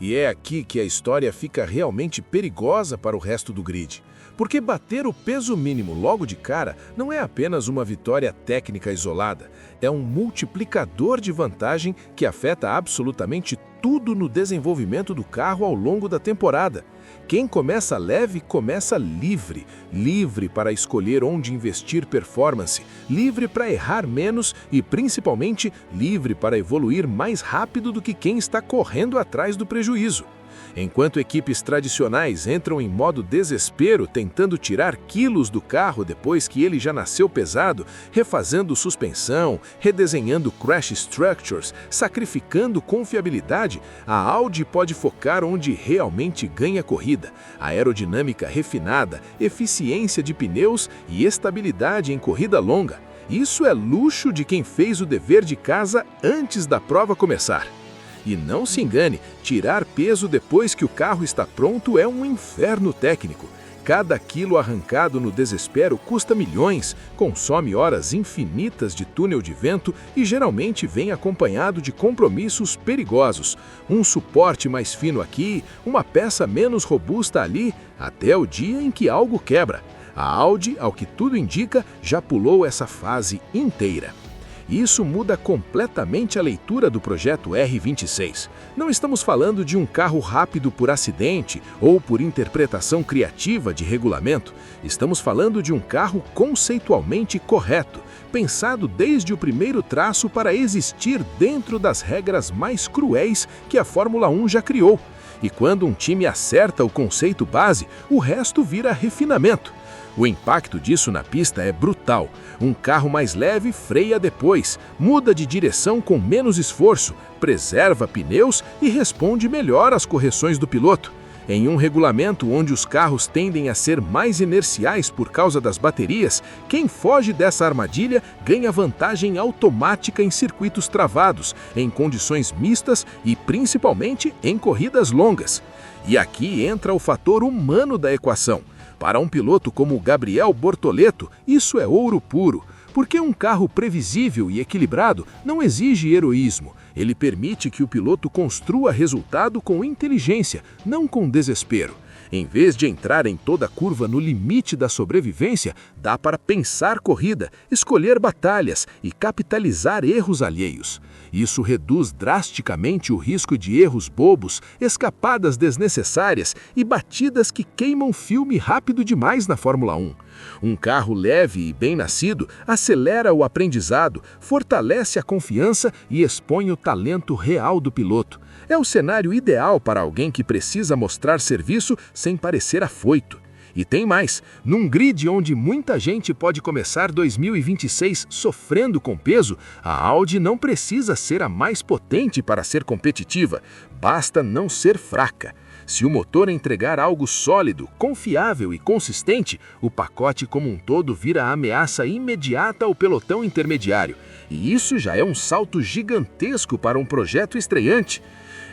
E é aqui que a história fica realmente perigosa para o resto do grid. Porque bater o peso mínimo logo de cara não é apenas uma vitória técnica isolada, é um multiplicador de vantagem que afeta absolutamente tudo no desenvolvimento do carro ao longo da temporada. Quem começa leve, começa livre. Livre para escolher onde investir performance, livre para errar menos e, principalmente, livre para evoluir mais rápido do que quem está correndo atrás do prejuízo. Enquanto equipes tradicionais entram em modo desespero tentando tirar quilos do carro depois que ele já nasceu pesado, refazendo suspensão, redesenhando crash structures, sacrificando confiabilidade, a Audi pode focar onde realmente ganha corrida: aerodinâmica refinada, eficiência de pneus e estabilidade em corrida longa. Isso é luxo de quem fez o dever de casa antes da prova começar. E não se engane, tirar peso depois que o carro está pronto é um inferno técnico. Cada quilo arrancado no desespero custa milhões, consome horas infinitas de túnel de vento e geralmente vem acompanhado de compromissos perigosos. Um suporte mais fino aqui, uma peça menos robusta ali, até o dia em que algo quebra. A Audi, ao que tudo indica, já pulou essa fase inteira. Isso muda completamente a leitura do projeto R26. Não estamos falando de um carro rápido por acidente ou por interpretação criativa de regulamento. Estamos falando de um carro conceitualmente correto, pensado desde o primeiro traço para existir dentro das regras mais cruéis que a Fórmula 1 já criou. E quando um time acerta o conceito base, o resto vira refinamento. O impacto disso na pista é brutal. Um carro mais leve freia depois, muda de direção com menos esforço, preserva pneus e responde melhor às correções do piloto. Em um regulamento onde os carros tendem a ser mais inerciais por causa das baterias, quem foge dessa armadilha ganha vantagem automática em circuitos travados, em condições mistas e principalmente em corridas longas. E aqui entra o fator humano da equação. Para um piloto como o Gabriel Bortoleto, isso é ouro puro, porque um carro previsível e equilibrado não exige heroísmo. Ele permite que o piloto construa resultado com inteligência, não com desespero. Em vez de entrar em toda curva no limite da sobrevivência, dá para pensar corrida, escolher batalhas e capitalizar erros alheios. Isso reduz drasticamente o risco de erros bobos, escapadas desnecessárias e batidas que queimam filme rápido demais na Fórmula 1. Um carro leve e bem nascido acelera o aprendizado, fortalece a confiança e expõe o talento real do piloto. É o cenário ideal para alguém que precisa mostrar serviço sem parecer afoito. E tem mais, num grid onde muita gente pode começar 2026 sofrendo com peso, a Audi não precisa ser a mais potente para ser competitiva, basta não ser fraca. Se o motor entregar algo sólido, confiável e consistente, o pacote como um todo vira ameaça imediata ao pelotão intermediário. E isso já é um salto gigantesco para um projeto estreante.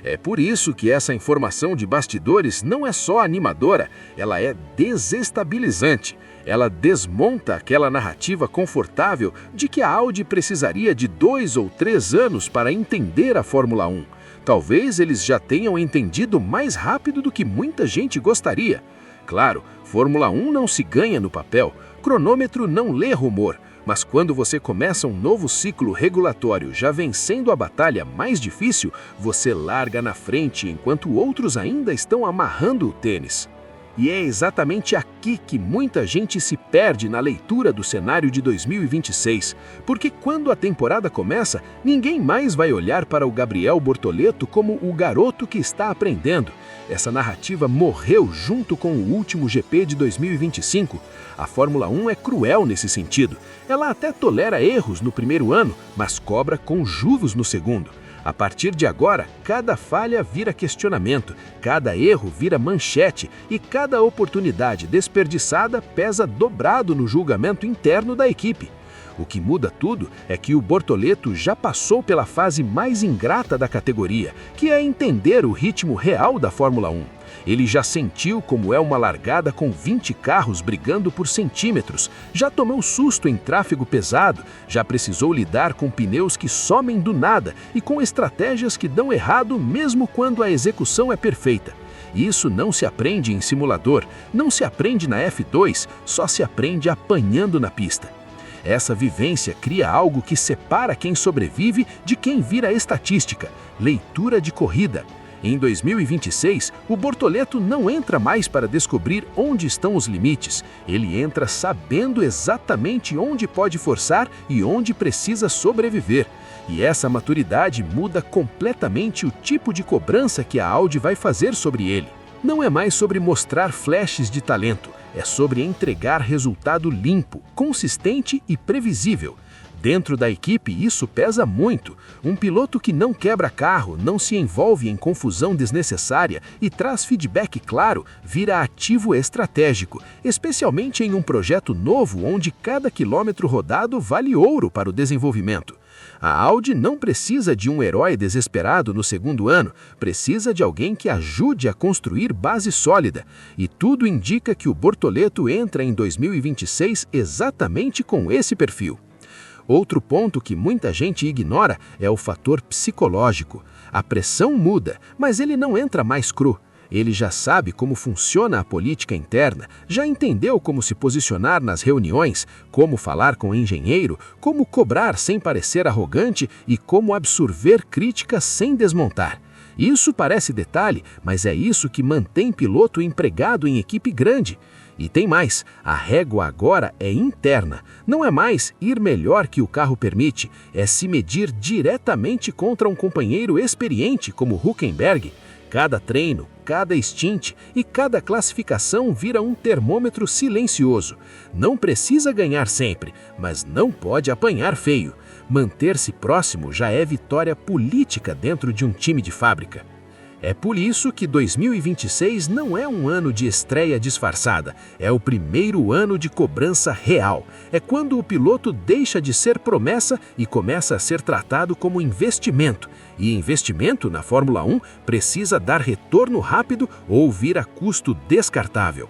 É por isso que essa informação de bastidores não é só animadora, ela é desestabilizante. Ela desmonta aquela narrativa confortável de que a Audi precisaria de 2 ou 3 anos para entender a Fórmula 1. Talvez eles já tenham entendido mais rápido do que muita gente gostaria. Claro, Fórmula 1 não se ganha no papel, cronômetro não lê rumor. Mas quando você começa um novo ciclo regulatório já vencendo a batalha mais difícil, você larga na frente enquanto outros ainda estão amarrando o tênis. E é exatamente aqui que muita gente se perde na leitura do cenário de 2026, porque quando a temporada começa, ninguém mais vai olhar para o Gabriel Bortoleto como o garoto que está aprendendo. Essa narrativa morreu junto com o último GP de 2025. A Fórmula 1 é cruel nesse sentido. Ela até tolera erros no primeiro ano, mas cobra com juros no segundo. A partir de agora, cada falha vira questionamento, cada erro vira manchete e cada oportunidade desperdiçada pesa dobrado no julgamento interno da equipe. O que muda tudo é que o Bortoleto já passou pela fase mais ingrata da categoria, que é entender o ritmo real da Fórmula 1. Ele já sentiu como é uma largada com 20 carros brigando por centímetros, já tomou susto em tráfego pesado, já precisou lidar com pneus que somem do nada e com estratégias que dão errado mesmo quando a execução é perfeita. Isso não se aprende em simulador, não se aprende na F2, só se aprende apanhando na pista. Essa vivência cria algo que separa quem sobrevive de quem vira estatística, leitura de corrida. Em 2026, o Bortoleto não entra mais para descobrir onde estão os limites. Ele entra sabendo exatamente onde pode forçar e onde precisa sobreviver. E essa maturidade muda completamente o tipo de cobrança que a Audi vai fazer sobre ele. Não é mais sobre mostrar flashes de talento, é sobre entregar resultado limpo, consistente e previsível. Dentro da equipe, isso pesa muito. Um piloto que não quebra carro, não se envolve em confusão desnecessária e traz feedback claro, vira ativo estratégico, especialmente em um projeto novo onde cada quilômetro rodado vale ouro para o desenvolvimento. A Audi não precisa de um herói desesperado no segundo ano, precisa de alguém que ajude a construir base sólida. E tudo indica que o Bortoleto entra em 2026 exatamente com esse perfil. Outro ponto que muita gente ignora é o fator psicológico. A pressão muda, mas ele não entra mais cru. Ele já sabe como funciona a política interna, já entendeu como se posicionar nas reuniões, como falar com o engenheiro, como cobrar sem parecer arrogante e como absorver críticas sem desmontar. Isso parece detalhe, mas é isso que mantém piloto empregado em equipe grande. E tem mais, a régua agora é interna. Não é mais ir melhor que o carro permite, é se medir diretamente contra um companheiro experiente como Hülkenberg. Cada treino, cada stint e cada classificação vira um termômetro silencioso. Não precisa ganhar sempre, mas não pode apanhar feio. Manter-se próximo já é vitória política dentro de um time de fábrica. É por isso que 2026 não é um ano de estreia disfarçada, é o primeiro ano de cobrança real. É quando o piloto deixa de ser promessa e começa a ser tratado como investimento. E investimento na Fórmula 1 precisa dar retorno rápido ou vir a custo descartável.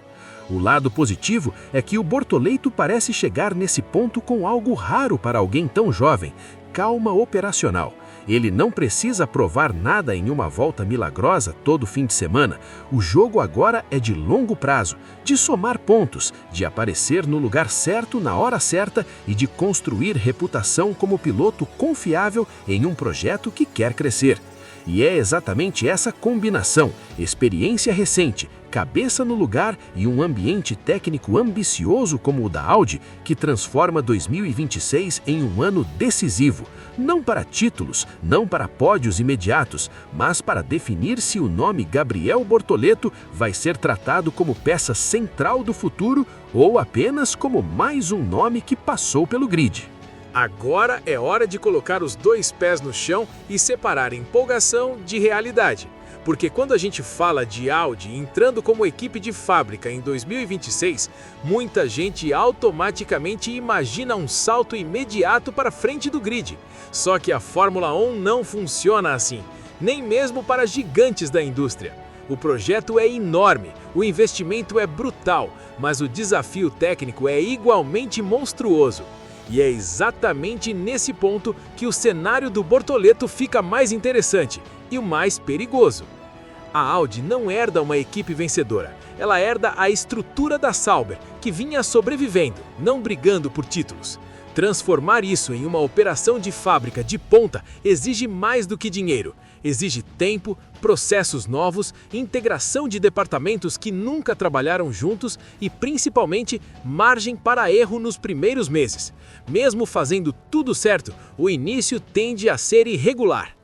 O lado positivo é que o Bortoleto parece chegar nesse ponto com algo raro para alguém tão jovem: calma operacional. Ele não precisa provar nada em uma volta milagrosa todo fim de semana. O jogo agora é de longo prazo, de somar pontos, de aparecer no lugar certo na hora certa e de construir reputação como piloto confiável em um projeto que quer crescer. E é exatamente essa combinação, experiência recente, cabeça no lugar e um ambiente técnico ambicioso como o da Audi, que transforma 2026 em um ano decisivo. Não para títulos, não para pódios imediatos, mas para definir se o nome Gabriel Bortoleto vai ser tratado como peça central do futuro ou apenas como mais um nome que passou pelo grid. Agora é hora de colocar os dois pés no chão e separar empolgação de realidade. Porque quando a gente fala de Audi entrando como equipe de fábrica em 2026, muita gente automaticamente imagina um salto imediato para frente do grid. Só que a Fórmula 1 não funciona assim, nem mesmo para gigantes da indústria. O projeto é enorme, o investimento é brutal, mas o desafio técnico é igualmente monstruoso. E é exatamente nesse ponto que o cenário do Bortoleto fica mais interessante e o mais perigoso. A Audi não herda uma equipe vencedora, ela herda a estrutura da Sauber, que vinha sobrevivendo, não brigando por títulos. Transformar isso em uma operação de fábrica de ponta exige mais do que dinheiro. Exige tempo, processos novos, integração de departamentos que nunca trabalharam juntos e, principalmente, margem para erro nos primeiros meses. Mesmo fazendo tudo certo, o início tende a ser irregular.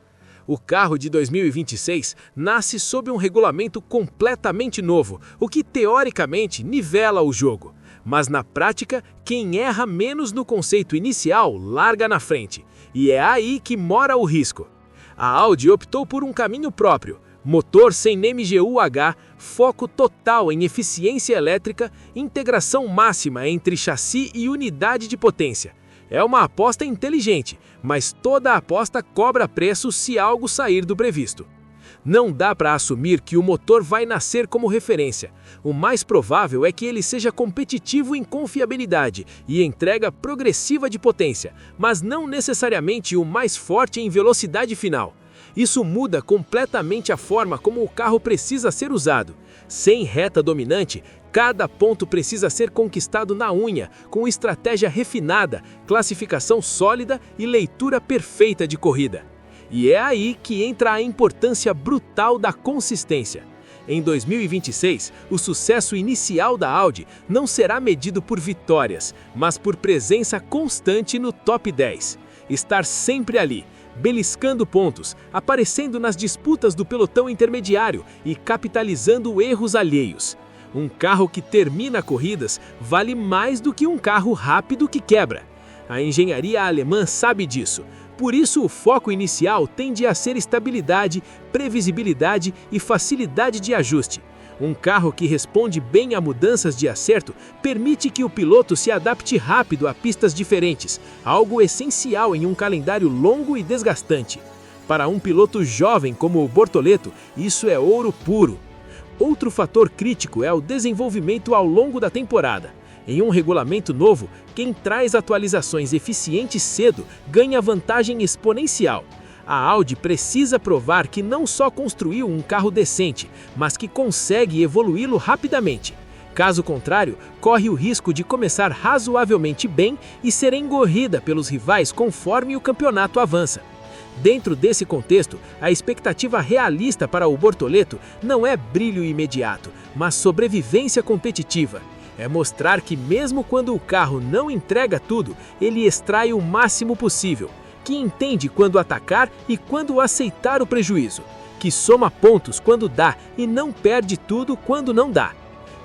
O carro de 2026 nasce sob um regulamento completamente novo, o que teoricamente nivela o jogo. Mas na prática, quem erra menos no conceito inicial larga na frente. E é aí que mora o risco. A Audi optou por um caminho próprio: motor sem MGU-H, foco total em eficiência elétrica, integração máxima entre chassi e unidade de potência. É uma aposta inteligente, mas toda aposta cobra preço se algo sair do previsto. Não dá para assumir que o motor vai nascer como referência. O mais provável é que ele seja competitivo em confiabilidade e entrega progressiva de potência, mas não necessariamente o mais forte em velocidade final. Isso muda completamente a forma como o carro precisa ser usado. Sem reta dominante, cada ponto precisa ser conquistado na unha, com estratégia refinada, classificação sólida e leitura perfeita de corrida. E é aí que entra a importância brutal da consistência. Em 2026, o sucesso inicial da Audi não será medido por vitórias, mas por presença constante no top 10. Estar sempre ali, beliscando pontos, aparecendo nas disputas do pelotão intermediário e capitalizando erros alheios. Um carro que termina corridas vale mais do que um carro rápido que quebra. A engenharia alemã sabe disso. Por isso, o foco inicial tende a ser estabilidade, previsibilidade e facilidade de ajuste. Um carro que responde bem a mudanças de acerto permite que o piloto se adapte rápido a pistas diferentes, algo essencial em um calendário longo e desgastante. Para um piloto jovem como o Bortoleto, isso é ouro puro. Outro fator crítico é o desenvolvimento ao longo da temporada. Em um regulamento novo, quem traz atualizações eficientes cedo ganha vantagem exponencial. A Audi precisa provar que não só construiu um carro decente, mas que consegue evoluí-lo rapidamente. Caso contrário, corre o risco de começar razoavelmente bem e ser engolida pelos rivais conforme o campeonato avança. Dentro desse contexto, a expectativa realista para o Bortoleto não é brilho imediato, mas sobrevivência competitiva. É mostrar que mesmo quando o carro não entrega tudo, ele extrai o máximo possível, que entende quando atacar e quando aceitar o prejuízo, que soma pontos quando dá e não perde tudo quando não dá.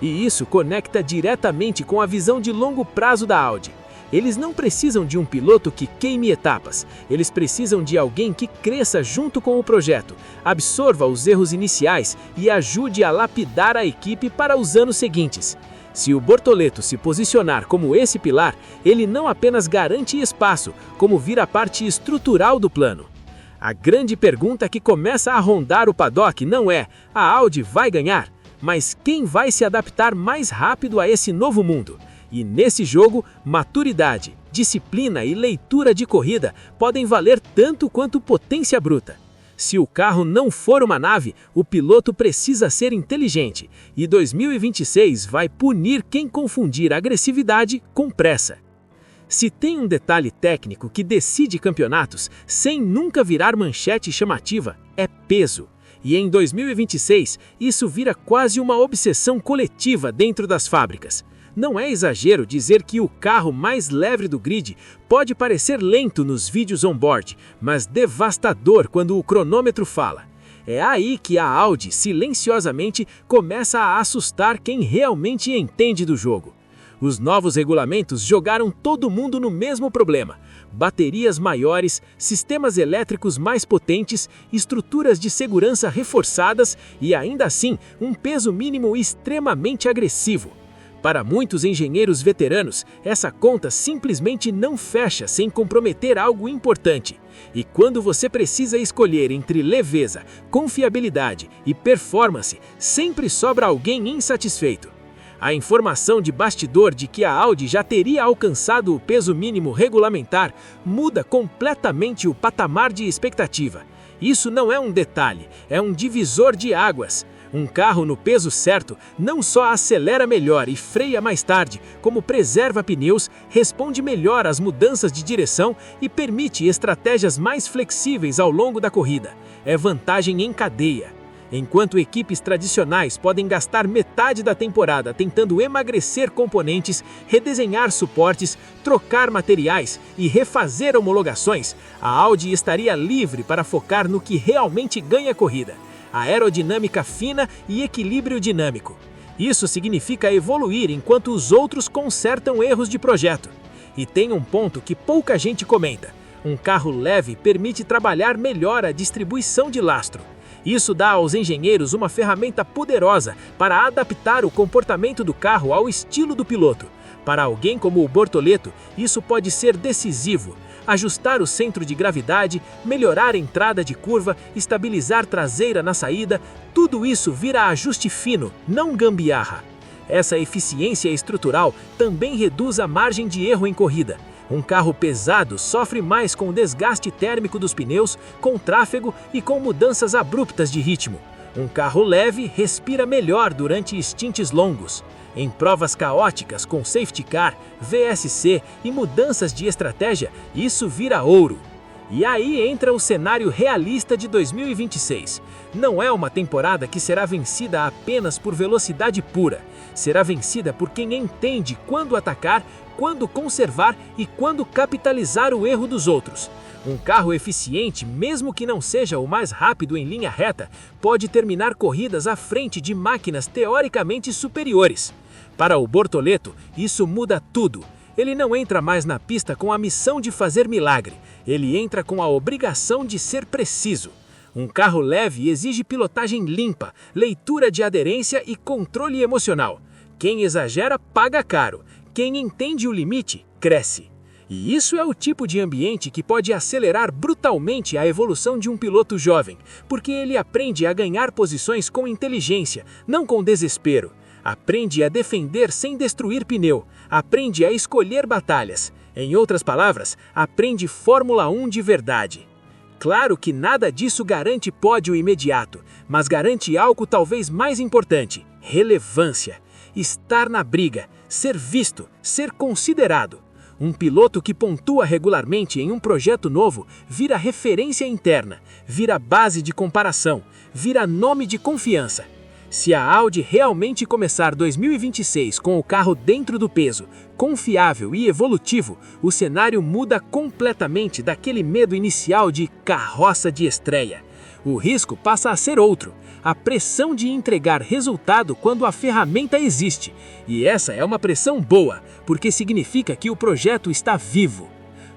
E isso conecta diretamente com a visão de longo prazo da Audi. Eles não precisam de um piloto que queime etapas, eles precisam de alguém que cresça junto com o projeto, absorva os erros iniciais e ajude a lapidar a equipe para os anos seguintes. Se o Bortoleto se posicionar como esse pilar, ele não apenas garante espaço, como vira parte estrutural do plano. A grande pergunta que começa a rondar o paddock não é: a Audi vai ganhar? Mas quem vai se adaptar mais rápido a esse novo mundo? E nesse jogo, maturidade, disciplina e leitura de corrida podem valer tanto quanto potência bruta. Se o carro não for uma nave, o piloto precisa ser inteligente, e 2026 vai punir quem confundir agressividade com pressa. Se tem um detalhe técnico que decide campeonatos sem nunca virar manchete chamativa, é peso. E em 2026, isso vira quase uma obsessão coletiva dentro das fábricas. Não é exagero dizer que o carro mais leve do grid pode parecer lento nos vídeos on-board, mas devastador quando o cronômetro fala. É aí que a Audi, silenciosamente, começa a assustar quem realmente entende do jogo. Os novos regulamentos jogaram todo mundo no mesmo problema: baterias maiores, sistemas elétricos mais potentes, estruturas de segurança reforçadas e, ainda assim, um peso mínimo extremamente agressivo. Para muitos engenheiros veteranos, essa conta simplesmente não fecha sem comprometer algo importante. E quando você precisa escolher entre leveza, confiabilidade e performance, sempre sobra alguém insatisfeito. A informação de bastidor de que a Audi já teria alcançado o peso mínimo regulamentar muda completamente o patamar de expectativa. Isso não é um detalhe, é um divisor de águas. Um carro no peso certo não só acelera melhor e freia mais tarde, como preserva pneus, responde melhor às mudanças de direção e permite estratégias mais flexíveis ao longo da corrida. É vantagem em cadeia. Enquanto equipes tradicionais podem gastar metade da temporada tentando emagrecer componentes, redesenhar suportes, trocar materiais e refazer homologações, a Audi estaria livre para focar no que realmente ganha corrida: aerodinâmica fina e equilíbrio dinâmico. Isso significa evoluir enquanto os outros consertam erros de projeto. E tem um ponto que pouca gente comenta: um carro leve permite trabalhar melhor a distribuição de lastro. Isso dá aos engenheiros uma ferramenta poderosa para adaptar o comportamento do carro ao estilo do piloto. Para alguém como o Bortoleto, isso pode ser decisivo. ajustar o centro de gravidade, melhorar a entrada de curva, estabilizar traseira na saída, tudo isso vira ajuste fino, não gambiarra. Essa eficiência estrutural também reduz a margem de erro em corrida. Um carro pesado sofre mais com o desgaste térmico dos pneus, com tráfego e com mudanças abruptas de ritmo. Um carro leve respira melhor durante stints longos. Em provas caóticas com safety car, VSC e mudanças de estratégia, isso vira ouro. E aí entra o cenário realista de 2026. Não é uma temporada que será vencida apenas por velocidade pura. Será vencida por quem entende quando atacar, quando conservar e quando capitalizar o erro dos outros. Um carro eficiente, mesmo que não seja o mais rápido em linha reta, pode terminar corridas à frente de máquinas teoricamente superiores. Para o Bortoleto, isso muda tudo. Ele não entra mais na pista com a missão de fazer milagre. Ele entra com a obrigação de ser preciso. Um carro leve exige pilotagem limpa, leitura de aderência e controle emocional. Quem exagera paga caro. Quem entende o limite, cresce. E isso é o tipo de ambiente que pode acelerar brutalmente a evolução de um piloto jovem, porque ele aprende a ganhar posições com inteligência, não com desespero. Aprende a defender sem destruir pneu, aprende a escolher batalhas. Em outras palavras, aprende Fórmula 1 de verdade. Claro que nada disso garante pódio imediato, mas garante algo talvez mais importante: relevância. Estar na briga, ser visto, ser considerado. Um piloto que pontua regularmente em um projeto novo vira referência interna, vira base de comparação, vira nome de confiança. Se a Audi realmente começar 2026 com o carro dentro do peso, confiável e evolutivo, o cenário muda completamente daquele medo inicial de carroça de estreia. O risco passa a ser outro: a pressão de entregar resultado quando a ferramenta existe. E essa é uma pressão boa, porque significa que o projeto está vivo.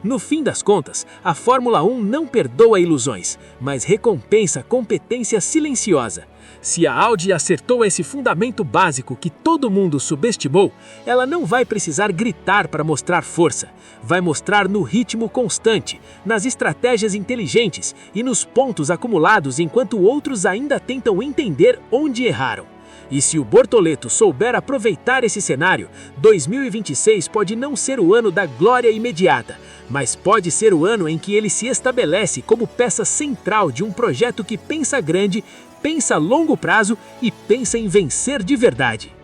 No fim das contas, a Fórmula 1 não perdoa ilusões, mas recompensa competência silenciosa. Se a Audi acertou esse fundamento básico que todo mundo subestimou, ela não vai precisar gritar para mostrar força. Vai mostrar no ritmo constante, nas estratégias inteligentes e nos pontos acumulados enquanto outros ainda tentam entender onde erraram. E se o Bortoleto souber aproveitar esse cenário, 2026 pode não ser o ano da glória imediata, mas pode ser o ano em que ele se estabelece como peça central de um projeto que pensa grande, pensa a longo prazo e pensa em vencer de verdade.